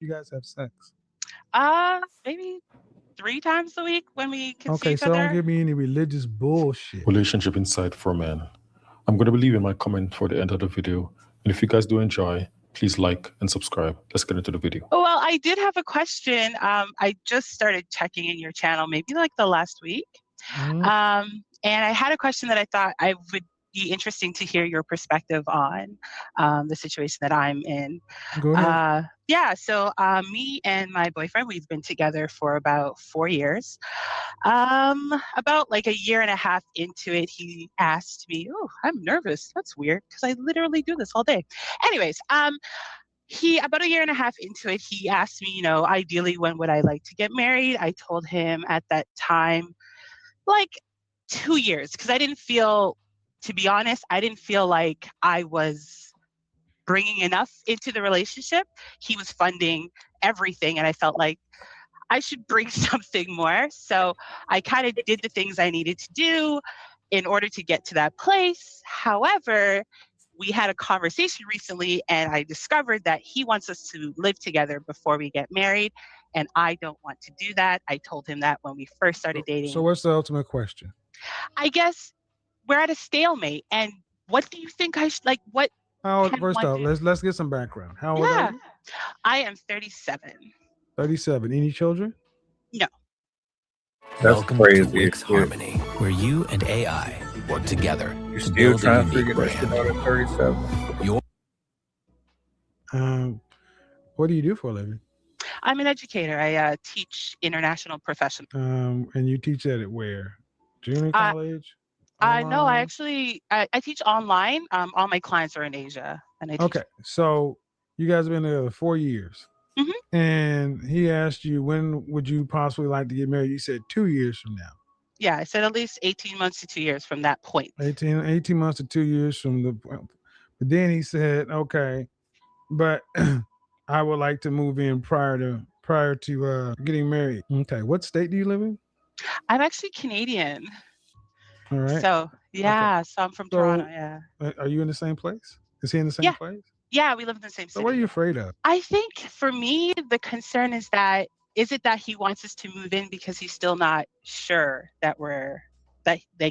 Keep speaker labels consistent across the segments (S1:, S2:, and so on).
S1: you guys have sex?
S2: Maybe 3 times a week when we can see
S1: Okay,
S2: each
S1: so don't
S2: other.
S1: give me any religious bullshit.
S3: Relationship insight for men. I'm going to be leaving my comment for the end of the video. And if you guys do enjoy, please like and subscribe. Let's get into the video.
S2: Oh, well, I did have a question. I just started checking in your channel, maybe like the last week.
S1: Mhm.
S2: And I had a question that I thought I would be interesting to hear your perspective on the situation that I'm in.
S1: Go ahead.
S2: Yeah, so me and my boyfriend, we've been together for about 4 years. About like a year and a half into it, he asked me, "Oh, I'm nervous. That's weird because I literally do this all day." Anyways, he about a year and a half into it, he asked me, ideally when would I like to get married? I told him at that time, like 2 years, because to be honest, I didn't feel like I was bringing enough into the relationship. He was funding everything, and I felt like I should bring something more. So I kind of did the things I needed to do in order to get to that place. However, we had a conversation recently and I discovered that he wants us to live together before we get married. And I don't want to do that. I told him that when we first started
S1: So
S2: dating.
S1: what's the ultimate question?
S2: I guess we're at a stalemate. And what do you think I should like? What can
S1: First
S2: one
S1: off,
S2: do?
S1: let's get some background. How old are
S2: Yeah,
S1: you?
S2: I am 37.
S1: 37. Any children?
S2: No.
S4: That's
S5: Welcome to
S4: crazy.
S5: Wix Harmony, where you and AI work together
S4: You
S5: to
S4: still
S5: build a
S4: trying to
S5: unique
S4: figure that shit
S5: brand.
S4: out at 37?
S5: Your
S1: What do you do for a living?
S2: I'm an educator. I teach international professionals.
S1: And you teach that at where? Junior
S2: Uh,
S1: college?
S2: No, I
S1: Online?
S2: actually I teach online. All my clients are in Asia, and I teach.
S1: Okay, so you guys have been together 4 years.
S2: Mhm.
S1: And he asked you, when would you possibly like to get married? You said 2 years from now.
S2: Yeah, I said at least 18 months to 2 years from that point.
S1: 18 months to 2 years from the. But then he said, okay, but I would like to move in prior to getting married. Okay, what state do you live in?
S2: I'm actually Canadian,
S1: All right.
S2: so yeah, so I'm from Toronto.
S1: So
S2: Yeah,
S1: are you in the same place? Is he in the same
S2: yeah,
S1: place?
S2: yeah. We live in the same
S1: So what are
S2: city.
S1: you afraid of?
S2: I think for me, the concern is it that he wants us to move in because he's still not sure that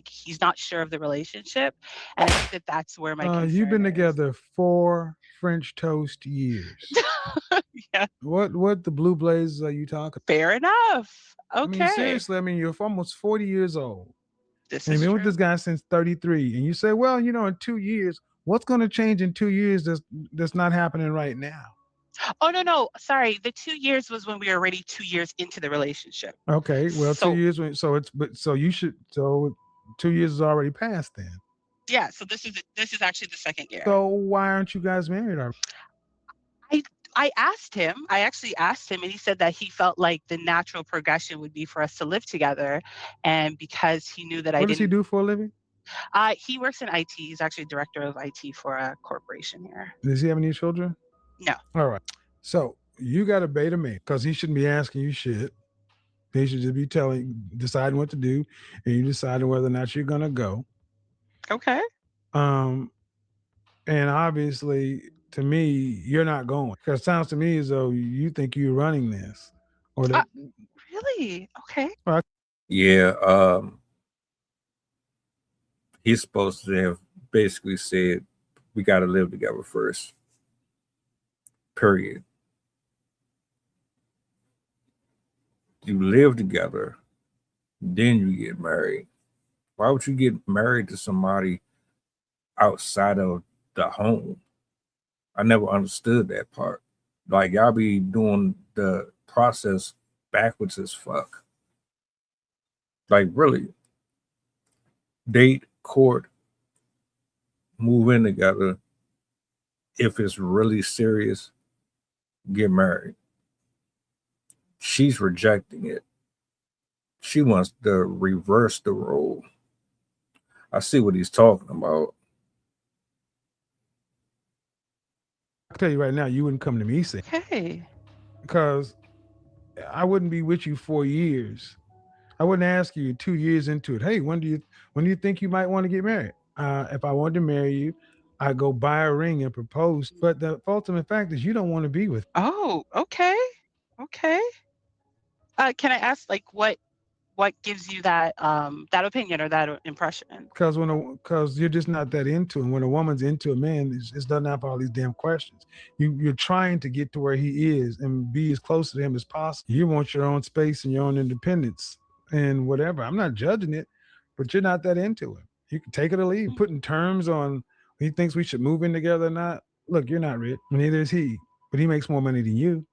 S2: he's not sure of the relationship, and I think that that's where my concern
S1: You've been
S2: is.
S1: together 4 French toast years.
S2: Yeah,
S1: What the blue blazes are you talking?
S2: fair enough.
S1: I mean,
S2: Okay,
S1: seriously, I mean, you're almost 40 years old.
S2: this
S1: And
S2: is
S1: you've been with
S2: true.
S1: this guy since 33. And you say, well, in 2 years, what's going to change in 2 years that's not happening right now?
S2: Oh, no. Sorry. The 2 years was when we were already 2 years into the relationship.
S1: Okay, well, 2
S2: So,
S1: years. So 2 years is already passed then.
S2: yeah, so this is actually the second year.
S1: So why aren't you guys married already?
S2: I asked him. I actually asked him, and he said that he felt like the natural progression would be for us to live together, and because he knew that I
S1: What does he
S2: didn't.
S1: do for a living?
S2: He works in IT. He's actually director of IT for a corporation here.
S1: Does he have any children?
S2: No.
S1: All right. So you got to bait him in because he shouldn't be asking you shit. He should just be deciding what to do, and you deciding whether or not you're gonna go.
S2: Okay.
S1: And obviously, to me, you're not going because it sounds to me as though you think you're running this, or that.
S2: Really? Okay.
S4: Yeah. He's supposed to have basically said, we got to live together first. Period. You live together, then you get married. Why would you get married to somebody outside of the home? I never understood that part. Like, y'all be doing the process backwards as fuck. Like, really. Date, court, move in together. If it's really serious, get married. She's rejecting it. She wants to reverse the role. I see what he's talking about.
S1: I'll tell you right now, you wouldn't come to me saying,
S2: Okay.
S1: because I wouldn't be with you 4 years. I wouldn't ask you 2 years into it. Hey, when do you think you might want to get married? If I wanted to marry you, I go buy a ring and propose. But the ultimate fact is you don't want to be with.
S2: Oh, okay. Okay. Can I ask, like, what gives you that that opinion or that impression?
S1: Because you're just not that into him. When a woman's into a man, it doesn't have all these damn questions. You're trying to get to where he is and be as close to him as possible. You want your own space and your own independence and whatever. I'm not judging it, but you're not that into him. You can take it or leave. Putting terms on he thinks we should move in together or not. Look, you're not rich, neither is he, but he makes more money than you.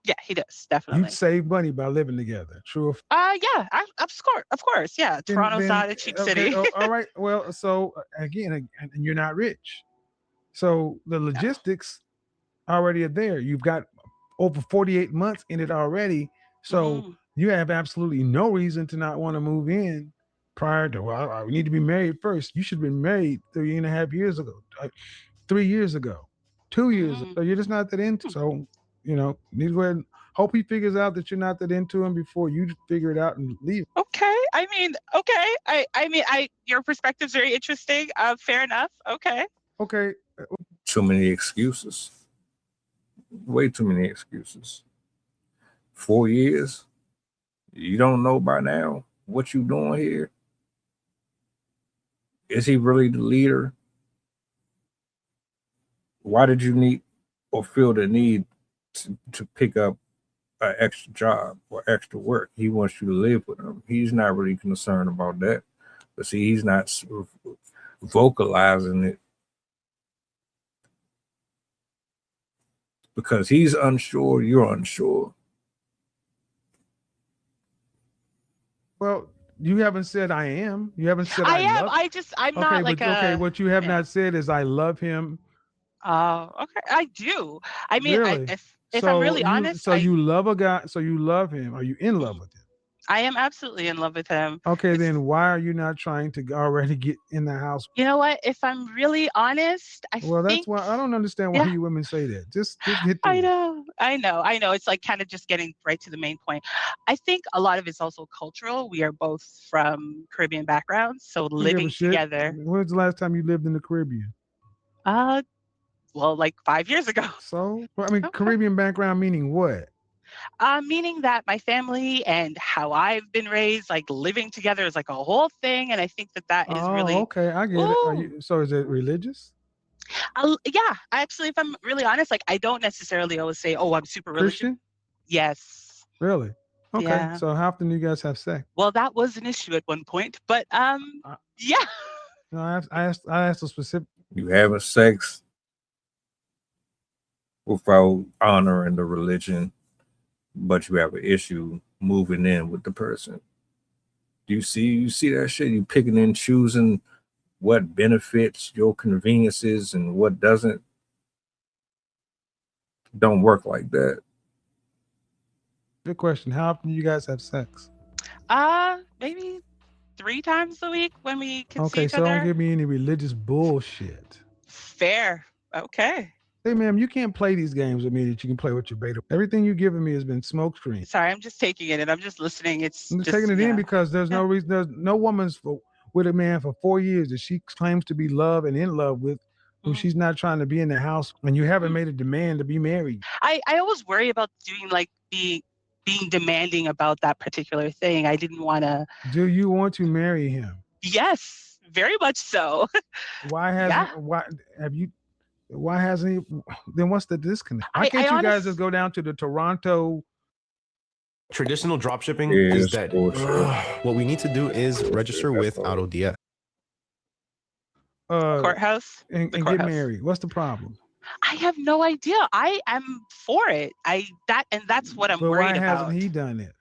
S2: Yeah, he does,
S1: You'd
S2: definitely.
S1: save money by living together. True.
S2: Yeah, of course, yeah. Toronto's
S1: Then
S2: not a cheap
S1: okay,
S2: city.
S1: all right. Well, so again, and you're not rich, so the
S2: No.
S1: logistics already are there. You've got over 48 months in it already, so
S2: Mhm.
S1: you have absolutely no reason to not want to move in prior to. Well, we need to be married first. You should have been married 3.5 years ago, 3 years ago, 2 years ago.
S2: Mhm.
S1: So you're just not that into. So need to go ahead and hope he figures out that you're not that into him before you figure it out and leave.
S2: Okay. I mean, okay. I your perspective's very interesting. Fair enough. Okay.
S1: Okay.
S4: Too many excuses. Way too many excuses. 4 years. You don't know by now what you doing here. Is he really the leader? Why did you need or feel the need to pick up an extra job or extra work? He wants you to live with him. He's not really concerned about that. But see, he's not vocalizing it because he's unsure, you're unsure.
S1: Well, you haven't said I am. You haven't said
S2: I
S1: I
S2: am.
S1: love.
S2: I'm
S1: Okay,
S2: not like
S1: but okay,
S2: a
S1: what you have
S2: yeah.
S1: not said is I love him.
S2: Oh, okay. I do. I mean,
S1: Really?
S2: if I'm really honest,
S1: You love a guy, so you love him. Are you in love with him?
S2: I am absolutely in love with him.
S1: Okay,
S2: It's,
S1: then why are you not trying to already get in the house?
S2: you know what? If I'm really honest, I
S1: Well, that's
S2: think
S1: why I don't understand why
S2: yeah,
S1: you women say that. Just hit the
S2: I
S1: road.
S2: know. I know. It's like kind of just getting right to the main point. I think a lot of it's also cultural. We are both from Caribbean backgrounds, so
S1: I don't give a
S2: living
S1: shit.
S2: together.
S1: When's the last time you lived in the Caribbean?
S2: Uh, well, like 5 years ago.
S1: So, well, I mean,
S2: Okay.
S1: Caribbean background meaning what?
S2: Meaning that my family and how I've been raised, like living together is like a whole thing. And I think that that is
S1: Oh,
S2: really,
S1: okay, I get it. Are
S2: ooh,
S1: you? So, is it religious?
S2: yeah, actually, if I'm really honest, like I don't necessarily always say, oh, I'm super religious.
S1: Christian?
S2: Yes.
S1: Really? Okay.
S2: Yeah.
S1: So, how often do you guys have sex?
S2: Well, that was an issue at one point, but
S1: I,
S2: yeah.
S1: no, I asked a specific.
S4: You having sex without honoring the religion, but you have an issue moving in with the person. You see that shit? You picking and choosing what benefits your conveniences and what doesn't. Don't work like that.
S1: Good question. How often do you guys have sex?
S2: Maybe 3 times a week when we can see
S1: Okay,
S2: each
S1: so don't
S2: other.
S1: give me any religious bullshit.
S2: Fair. Okay.
S1: Hey, ma'am, you can't play these games with me that you can play with your beta. Everything you've given me has been smokescreen.
S2: Sorry, I'm just taking it and I'm just listening. It's
S1: I'm just
S2: just,
S1: taking it
S2: you
S1: in
S2: know.
S1: because there's no reason. There's no woman's with a man for 4 years that she claims to be love and in love with, who
S2: Mm.
S1: she's not trying to be in the house, and you haven't made a demand to be married.
S2: I always worry about doing like being demanding about that particular thing. I didn't want to.
S1: Do you want to marry him?
S2: Yes, very much so.
S1: Why
S2: Yeah.
S1: hasn't? Why have you? Why hasn't he? Then what's the disconnect? Why
S2: I
S1: can't you guys just
S2: honest.
S1: go down to the Toronto?
S5: Traditional dropshipping
S4: Yeah,
S5: is
S4: it's
S5: dead.
S4: bullshit.
S5: What we need to do is register with
S4: That's all.
S5: AutoDS.
S2: Courthouse.
S1: And
S2: The
S1: get
S2: courthouse.
S1: married? What's the problem?
S2: I have no idea. I am for it. That's what I'm
S1: But why
S2: worried
S1: hasn't
S2: about.
S1: he done it?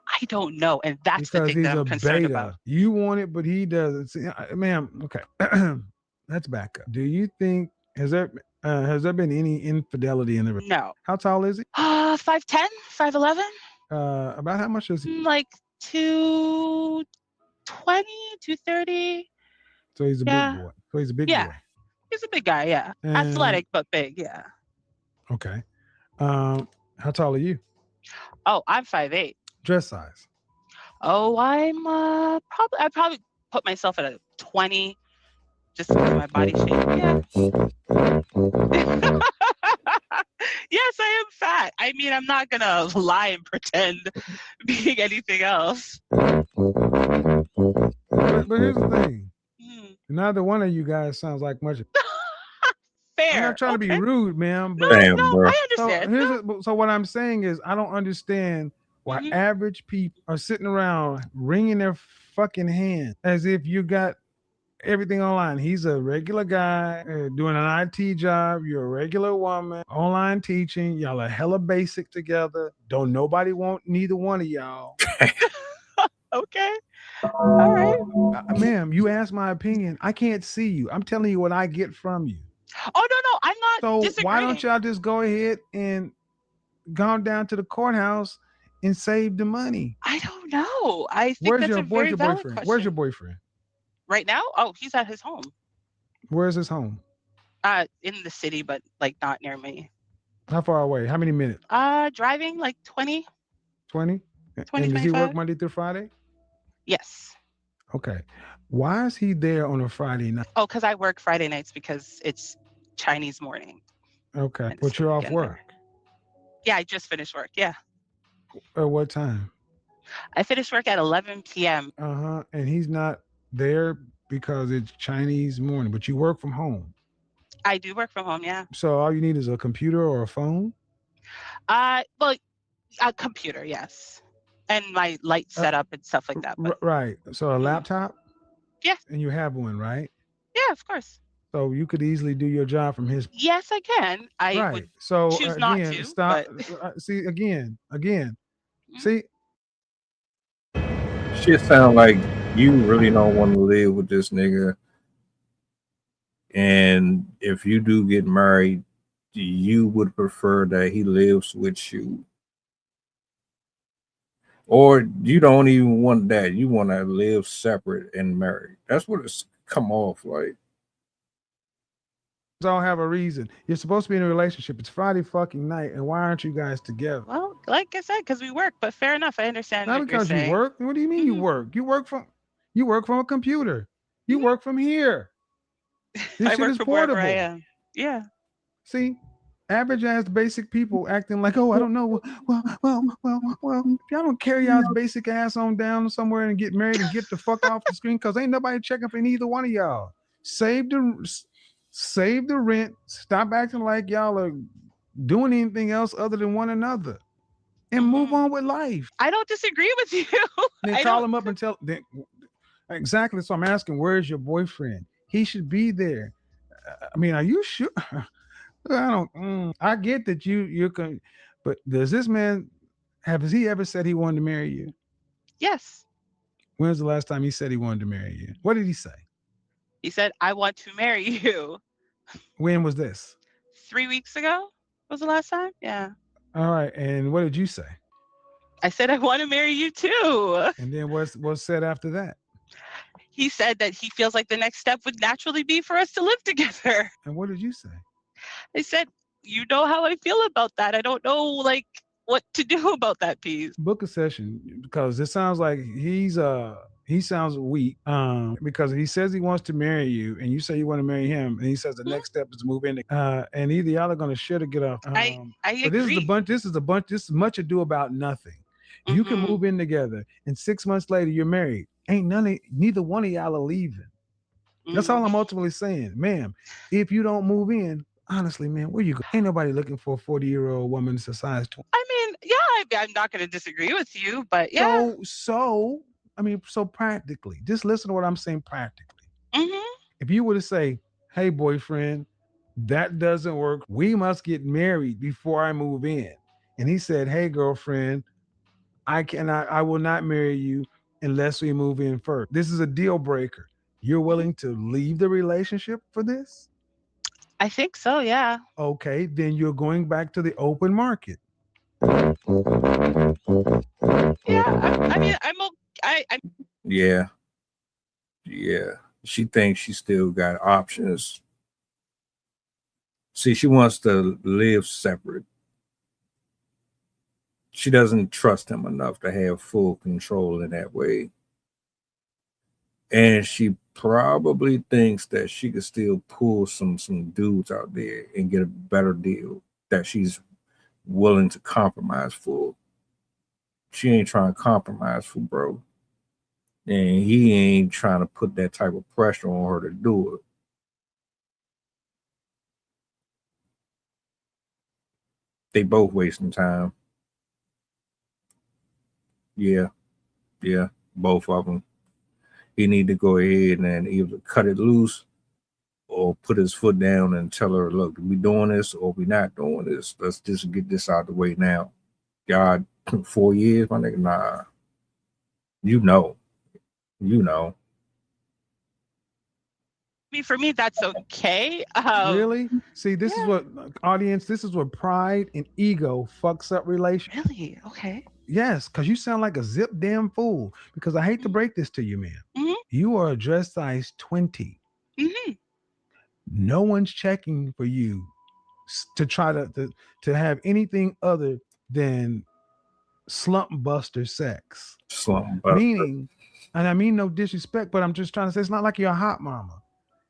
S2: I don't know, and that's the
S1: Because
S2: thing that
S1: he's
S2: I'm
S1: a
S2: concerned about.
S1: beta. You want it, but he doesn't. See, ma'am, okay. Let's back up. Do you think has there been any infidelity in the?
S2: No.
S1: How tall is he?
S2: 5'10", 5'11",
S1: About how much is he?
S2: like 220, 230.
S1: So he's a
S2: Yeah.
S1: big boy. So he's a big
S2: Yeah.
S1: boy.
S2: He's a big guy. Yeah, athletic but big. Yeah.
S1: Okay. How tall are you?
S2: Oh, I'm 5'8".
S1: Dress size.
S2: Oh, I'm I'd probably put myself at a 20, just because of my body shape. Yeah. Yes, I am fat. I mean, I'm not gonna lie and pretend being anything else.
S1: But here's the thing.
S2: Hmm.
S1: Neither one of you guys sounds like much. I'm
S2: Fair.
S1: not trying to be
S2: Okay.
S1: rude, ma'am,
S2: No,
S1: but
S4: Damn,
S2: no,
S4: bro.
S2: I
S1: so
S2: understand.
S1: so what I'm saying is I don't understand why
S2: Mhm.
S1: average people are sitting around wringing their fucking hands as if you got everything online. He's a regular guy doing an IT job. You're a regular woman, online teaching. Y'all are hella basic together. Don't nobody want neither one of y'all.
S2: Okay. All right.
S1: Ma'am, you asked my opinion. I can't see you. I'm telling you what I get from you.
S2: Oh no, I'm not
S1: So why don't
S2: disagreeing.
S1: y'all just go ahead and gone down to the courthouse and save the money?
S2: I don't know. I think that's a
S1: Where's
S2: very
S1: your
S2: valid
S1: boyfriend? Where's your
S2: question.
S1: boyfriend?
S2: Right now? Oh, he's at his home.
S1: Where's his home?
S2: In the city, but like not near me.
S1: How far away? How many minutes?
S2: Driving like 20,
S1: 20?
S2: 20,
S1: And does he work
S2: 25.
S1: Monday through Friday?
S2: Yes.
S1: Okay. Why is he there on a Friday night?
S2: Oh, because I work Friday nights because it's Chinese morning.
S1: Okay.
S2: And it's
S1: But
S2: the
S1: you're off
S2: weekend
S1: work.
S2: here. Yeah, I just finished work. Yeah.
S1: At what time?
S2: I finished work at 11 p.m.
S1: Uh-huh. And he's not there because it's Chinese morning, but you work from home.
S2: I do work from home, yeah.
S1: So all you need is a computer or a phone?
S2: Well, a computer, yes. And my light
S1: Uh,
S2: setup and stuff like that. But
S1: right. So a laptop?
S2: yeah,
S1: And you have one, right?
S2: yeah, of course.
S1: So you could easily do your job from his.
S2: Yes, I can. I
S1: Right.
S2: would
S1: So
S2: choose not
S1: again,
S2: to,
S1: stop.
S2: but
S1: See again.
S2: Mhm.
S1: See,
S4: Shit sound like you really don't want to live with this nigga. And if you do get married, you would prefer that he lives with you. Or you don't even want that. You want to live separate and married. That's what it's come off like.
S1: all have a reason. You're supposed to be in a relationship. It's Friday fucking night, and why aren't you guys together?
S2: well, like I said, because we work. But fair enough. I understand
S1: Not
S2: what you're
S1: because you
S2: saying.
S1: work. What do you mean you
S2: Mhm.
S1: work? You work from a computer. You
S2: Mhm.
S1: work from here. This
S2: I
S1: shit
S2: work
S1: is
S2: from wherever I
S1: portable.
S2: am. Yeah.
S1: See, average ass basic people acting like, oh, I don't know. Well. If y'all don't carry y'all's basic ass on down somewhere and get married and get the fuck off the screen, cause ain't nobody checking for neither one of y'all. Save the rent. Stop acting like y'all are doing anything else other than one another, and move
S2: Mhm.
S1: on with life.
S2: I don't disagree with you.
S1: Then
S2: I
S1: call
S2: don't.
S1: him up and tell. Then, exactly. So I'm asking, where's your boyfriend? He should be there. I mean, are you sure? I don't. I get that you can, but does this man has he ever said he wanted to marry you?
S2: Yes.
S1: When's the last time he said he wanted to marry you? What did he say?
S2: He said, I want to marry you.
S1: When was this?
S2: 3 weeks ago was the last time. Yeah.
S1: All right, and what did you say?
S2: I said, I want to marry you too.
S1: And then what's said after that?
S2: He said that he feels like the next step would naturally be for us to live together.
S1: And what did you say?
S2: I said, you know how I feel about that. I don't know like what to do about that piece.
S1: Book a session because it sounds like he sounds weak because he says he wants to marry you and you say you want to marry him and he says the
S2: Mhm.
S1: next step is to move in and either y'all are going to share to get off
S2: I
S1: but this
S2: agree.
S1: is much ado about nothing. You can
S2: Mhm.
S1: move in together and 6 months later you're married. Neither one of y'all are leaving. That's all
S2: Mm.
S1: I'm ultimately saying. Ma'am, if you don't move in, honestly, man, where you go? Ain't nobody looking for a 40-year-old woman that's a size 20.
S2: I mean, yeah, I'm not going to disagree with you, but yeah.
S1: So practically, just listen to what I'm saying practically.
S2: Mhm.
S1: If you were to say, hey, boyfriend, that doesn't work. We must get married before I move in. And he said, hey, girlfriend, I will not marry you unless we move in first. This is a deal breaker. You're
S2: Mhm.
S1: willing to leave the relationship for this?
S2: I think so, yeah.
S1: Okay, then you're going back to the open market.
S2: Yeah, I mean, I'm
S4: Yeah. Yeah. She thinks she still got options. See, she wants to live separate. She doesn't trust him enough to have full control in that way. And she probably thinks that she could still pull some dudes out there and get a better deal that she's willing to compromise for. She ain't trying to compromise for bro, and he ain't trying to put that type of pressure on her to do it. They both wasting time. Yeah, yeah, both of them. He need to go ahead and either cut it loose or put his foot down and tell her, look, we doing this or we not doing this. Let's just get this out of the way now. God, 4 years, my nigga, nah. You know, you know.
S2: I mean, for me, that's okay.
S1: Really? See, this is
S2: Yeah.
S1: what audience. This is what pride and ego fucks up relations.
S2: Really? Okay.
S1: Yes, because you sound like a zip damn fool. Because I hate to break this to you, man.
S2: Mm-hmm.
S1: You are a dress size 20.
S2: Mm-hmm.
S1: No one's checking for you to try to have anything other than slump buster sex.
S4: Slump buster.
S1: Meaning, and I mean no disrespect, but I'm just trying to say it's not like you're a hot mama.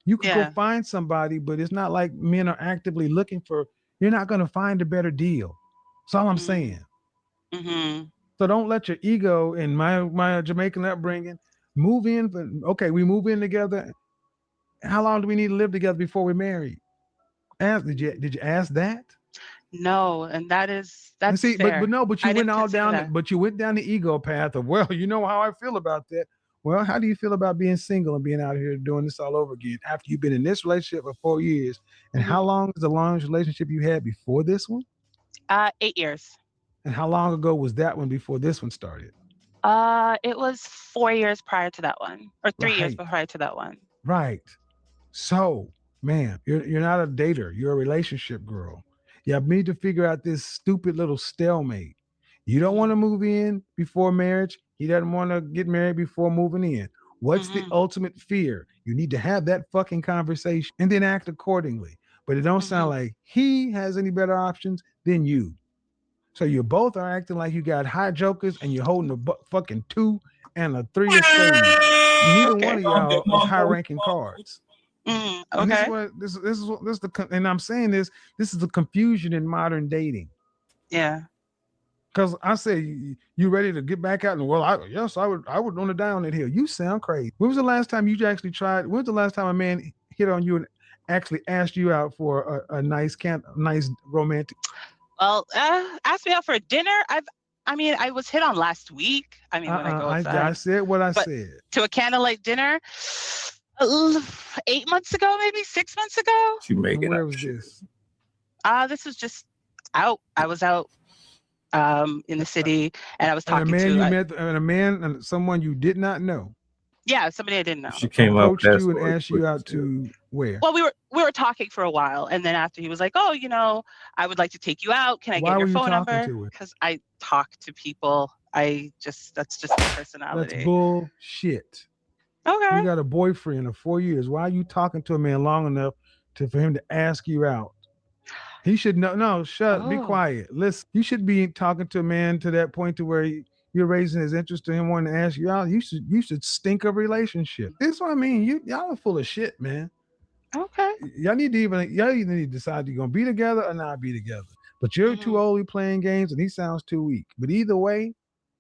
S1: You could go
S2: Yeah.
S1: find somebody, but it's not like men are actively looking for. You're not going to find a better deal. That's all I'm saying.
S2: Mm-hmm.
S1: So don't let your ego and my Jamaican upbringing move in. Okay, we move in together. How long do we need to live together before we're married? Did you ask that?
S2: No, and
S1: And
S2: that's
S1: see, but
S2: fair.
S1: no, but you
S2: I
S1: went
S2: didn't
S1: all
S2: consider
S1: down.
S2: that.
S1: But you went down the ego path of, well, you know how I feel about that. Well, how do you feel about being single and being out here doing this all over again after you've been in this relationship for 4 years? And
S2: Mm-hmm.
S1: how long is the longest relationship you had before this one?
S2: 8 years.
S1: And how long ago was that one before this one started?
S2: It was 4 years prior to that one, or 3 years
S1: Right,
S2: prior to that one.
S1: right. So, man, you're not a dater. You're a relationship girl. You need to figure out this stupid little stalemate. You don't want
S2: Mm-hmm.
S1: to move in before marriage. He doesn't want to get married before moving in. What's the
S2: Mm-hmm.
S1: ultimate fear? You need to have that fucking conversation and then act accordingly. But it don't sound
S2: Mm-hmm.
S1: like he has any better options than you. So you both are acting like you got high jokers and you're holding a fucking 2 and a 3 of spades. Neither one
S2: Okay.
S1: of y'all is high ranking cards.
S2: Mm,
S1: And this is
S2: okay.
S1: what this is the and I'm saying this is the confusion in modern dating.
S2: Yeah.
S1: Because I say you ready to get back out in the world? Yes, I would want to die on that hill. You sound crazy. When was the last time you actually tried? When was the last time a man hit on you and actually asked you out for a nice romantic?
S2: Well, ask me out for dinner. I mean, I was hit on last week. I mean, when I go
S1: I
S2: outside,
S1: said what I
S2: but
S1: said.
S2: to a candlelight dinner, uh, 8 months ago, maybe 6 months ago.
S4: She
S1: And
S4: making
S1: where
S4: up
S1: was
S4: shit.
S1: this?
S2: This was just out. I was out in the city, and I was
S1: And a
S2: talking
S1: man
S2: to
S1: you met, and a man and someone you did not know
S2: yeah, somebody I didn't know.
S4: She came up with
S1: approached
S4: that
S1: you and
S4: story
S1: asked
S4: quick
S1: you
S4: as
S1: out
S4: hell.
S1: to where?
S2: Well, we were talking for a while, and then after he was like, "Oh, I would like to take you out. Can I
S1: Why
S2: get
S1: were
S2: your
S1: you
S2: phone
S1: talking
S2: number?"
S1: to her?
S2: Because I talk to people. That's just my
S1: That's
S2: personality.
S1: bullshit. You
S2: Okay.
S1: got a boyfriend of 4 years. Why are you talking to a man long enough for him to ask you out? He should know. No, shut. Be
S2: Oh.
S1: quiet. Listen. You should be talking to a man to that point to where you're raising his interest to him wanting to ask you out. You should stink a relationship. This is what I mean. Y'all are full of shit, man.
S2: Okay.
S1: Y'all either need to decide you're gonna be together or not be together. But you're too
S2: Mhm.
S1: old playing games, and he sounds too weak. But either way,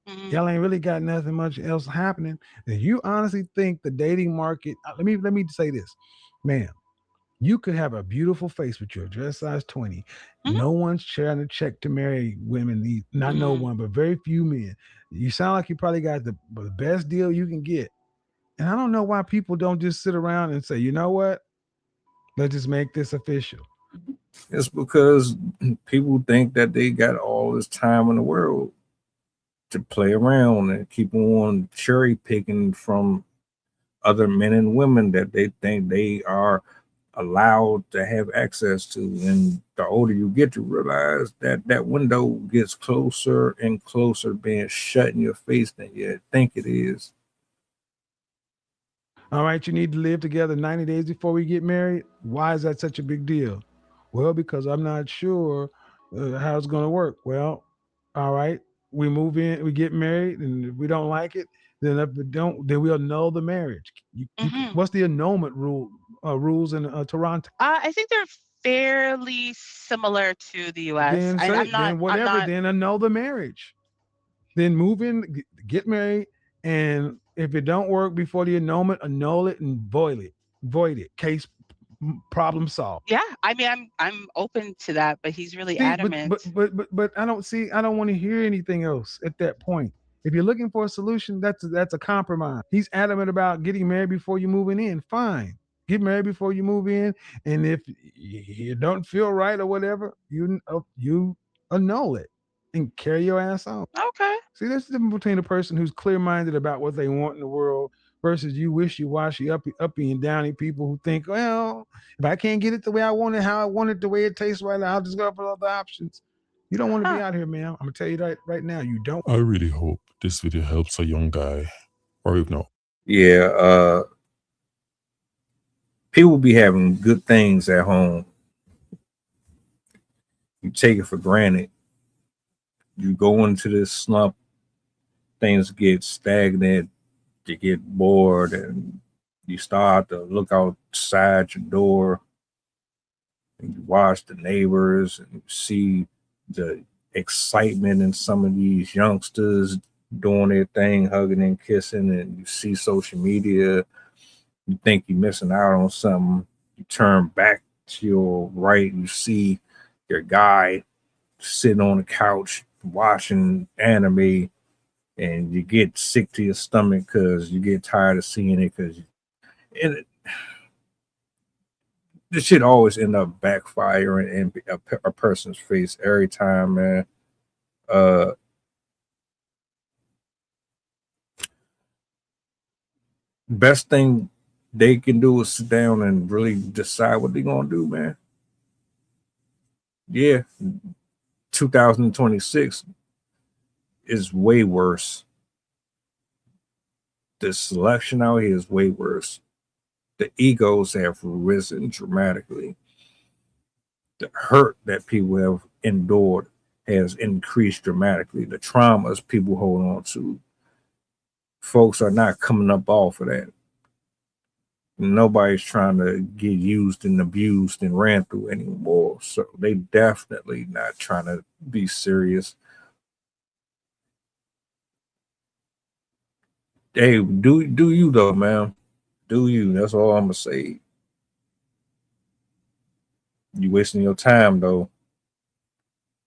S2: Mhm.
S1: y'all ain't really got nothing much else happening. And you honestly think the dating market? Let me say this, man. You could have a beautiful face, but you're a dress size 20.
S2: Mhm.
S1: No one's trying to check to marry women. Not no
S2: Mhm.
S1: one, but very few men. You sound like you probably got the best deal you can get. And I don't know why people don't just sit around and say, you know what? Let's just make this official.
S4: It's because people think that they got all this time in the world to play around and keep on cherry picking from other men and women that they think they are allowed to have access to. And the older you get, to realize that that window gets closer and closer, being shut in your face than you think it is.
S1: All right, you need to live together 90 days before we get married. Why is that such a big deal? Well, because I'm not sure how it's going to work. Well, all right, we move in, we get married, and if we don't like it, Then if it don't, then we'll annul the marriage. What's the annulment rules in Toronto?
S2: I think they're fairly similar to the US.
S1: Then
S2: I'm
S1: say
S2: not,
S1: then whatever. Then annul the marriage. Then move in, get married, and if it don't work before the annulment, annul it and void it. Void it. Case problem solved.
S2: yeah, I mean, I'm open to that, but he's really
S1: See,
S2: adamant.
S1: but I don't see. I don't want to hear anything else at that point. If you're looking for a solution, that's a compromise. He's adamant about getting married before you moving in. Fine, get married before you move in, and if you don't feel right or whatever, you annul it and carry your ass on.
S2: Okay.
S1: See, there's the difference between a person who's clear-minded about what they want in the world versus you wishy-washy, uppy and downy people who think, well, if I can't get it the way I want it, how I want it, the way it tastes right now, I'll just go for other options. You don't want to be out here, man. I'm gonna tell you right now, you don't.
S3: I really hope this video helps a young guy, or if not.
S4: Yeah, people be having good things at home. You take it for granted. You go into this slump, things get stagnant, you get bored, and you start to look outside your door and you watch the neighbors and you see the excitement in some of these youngsters doing their thing, hugging and kissing, and you see social media, you think you're missing out on something. You turn back to your right, you see your guy sitting on the couch watching anime, and you get sick to your stomach because you get tired of seeing it. And this shit always end up backfiring in a person's face every time, man. Best thing they can do is sit down and really decide what they're gonna do, man. Yeah, 2026 is way worse. The selection out here is way worse. The egos have risen dramatically. The hurt that people have endured has increased dramatically. The traumas people hold on to, folks are not coming up off of that. Nobody's trying to get used and abused and ran through anymore. So they definitely not trying to be serious. Hey, do you though, man? Do you? That's all I'm gonna say. You wasting your time though.